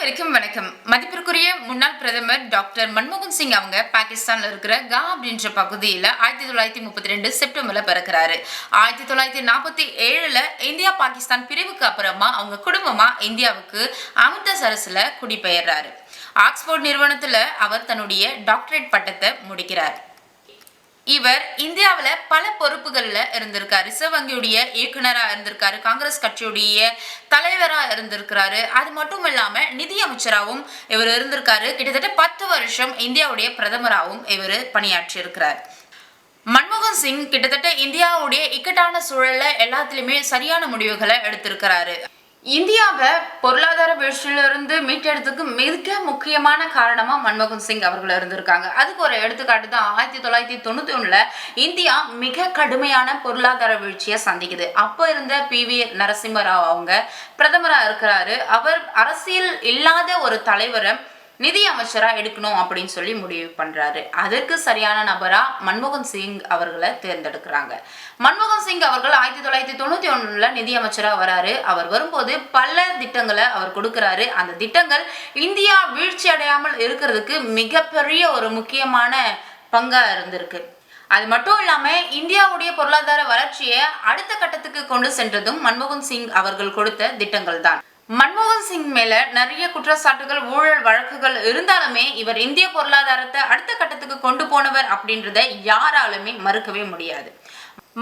அனைவருக்கும் வணக்கம். மதிப்பிற்குரிய முன்னாள் பிரதமர் டாக்டர் மன்மோகன் சிங் அவங்க பாகிஸ்தான்ல இருக்கிற கா அப்படின்ற பகுதியில 1932 செப்டம்பர்ல பிறக்கிறாரு. 1947ல இந்தியா பாகிஸ்தான் பிரிவுக்கு அப்புறமா அவங்க குடும்பமா இந்தியாவுக்கு அமிர்தசரஸ்ல குடிபெயர்றாரு. ஆக்ஸ்போர்ட் நிறுவனத்துல அவர் தன்னுடைய டாக்டரேட் பட்டத்தை முடிக்கிறார். இவர் இந்தியாவில பல பொறுப்புகள்ல இருந்திருக்காரு. ரிசர்வ் வங்கியுடைய இயக்குனரா இருந்திருக்காரு, காங்கிரஸ் கட்சியுடைய தலைவரா இருந்திருக்கிறாரு. அது மட்டும் இல்லாம நிதி அமைச்சராகவும் இவர் இருந்திருக்காரு. கிட்டத்தட்ட 10 வருஷம் இந்தியாவுடைய பிரதமராகவும் இவர் பணியாற்றி இருக்கிறார். மன்மோகன் சிங் கிட்டத்தட்ட இந்தியாவுடைய இக்கட்டான சூழல்ல எல்லாத்திலுமே சரியான முடிவுகளை எடுத்திருக்கிறாரு. இந்தியாவை பொருளாதார வீழ்ச்சியிலிருந்து மீட்டெடுத்துக்கு மிக முக்கியமான காரணமா மன்மோகன் சிங் அவர்கள் இருந்திருக்காங்க. அதுக்கு ஒரு எடுத்துக்காட்டு தான் 1991ல இந்தியா மிக கடுமையான பொருளாதார வீழ்ச்சியை சந்திக்குது. அப்ப இருந்த PV நரசிம்மராவ் அவங்க பிரதமரா இருக்கிறாரு. அவர் அரசியல் இல்லாத ஒரு தலைவரை நிதி அமைச்சரா எடுக்கணும் அப்படின்னு சொல்லி முடிவு பண்றாரு. அதற்கு சரியான நபரா மன்மோகன் சிங் அவர்களை தேர்ந்தெடுக்கிறாங்க. மன்மோகன் சிங் அவர்கள் 1991ல நிதி அமைச்சரா வராரு. அவர் வரும்போது பல திட்டங்களை அவர் கொடுக்கிறாரு. அந்த திட்டங்கள் இந்தியா வீழ்ச்சி அடையாமல் இருக்கிறதுக்கு மிகப்பெரிய ஒரு முக்கியமான பங்கா இருந்திருக்கு. அது மட்டும் இல்லாம இந்தியாவுடைய பொருளாதார வளர்ச்சியை அடுத்த கட்டத்துக்கு கொண்டு சென்றதும் மன்மோகன் சிங் அவர்கள் கொடுத்த திட்டங்கள் தான். மன்மோகன் சிங் மேல நிறைய குற்றச்சாட்டுகள், ஊழல் வழக்குகள் இருந்தாலுமே இவர் இந்திய பொருளாதாரத்தை அடுத்த கட்டத்துக்கு கொண்டு போனவர் அப்படின்றத யாராலுமே மறுக்கவே முடியாது.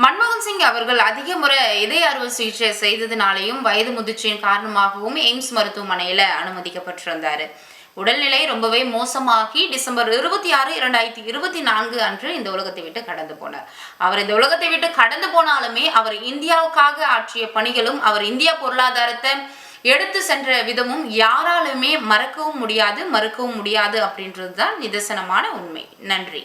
மன்மோகன் சிங் அவர்கள் அதிக முறை இதய அறுவை சிகிச்சை செய்ததுனாலையும் வயது முதிர்ச்சியின் காரணமாகவும் எய்ம்ஸ் மருத்துவமனையில அனுமதிக்கப்பட்டிருந்தாரு. உடல்நிலை ரொம்பவே மோசமாகி டிசம்பர் 26, 2024 அன்று இந்த உலகத்தை விட்டு கடந்து போனார். அவர் இந்த உலகத்தை விட்டு கடந்து போனாலுமே அவர் இந்தியாவுக்காக ஆற்றிய பணிகளும் அவர் இந்தியா பொருளாதாரத்தை எடுத்து சென்ற விதமும் யாராலுமே மறக்கவும் முடியாது, மறுக்கவும் முடியாது அப்படின்றது தான் நிதர்சனமான உண்மை. நன்றி.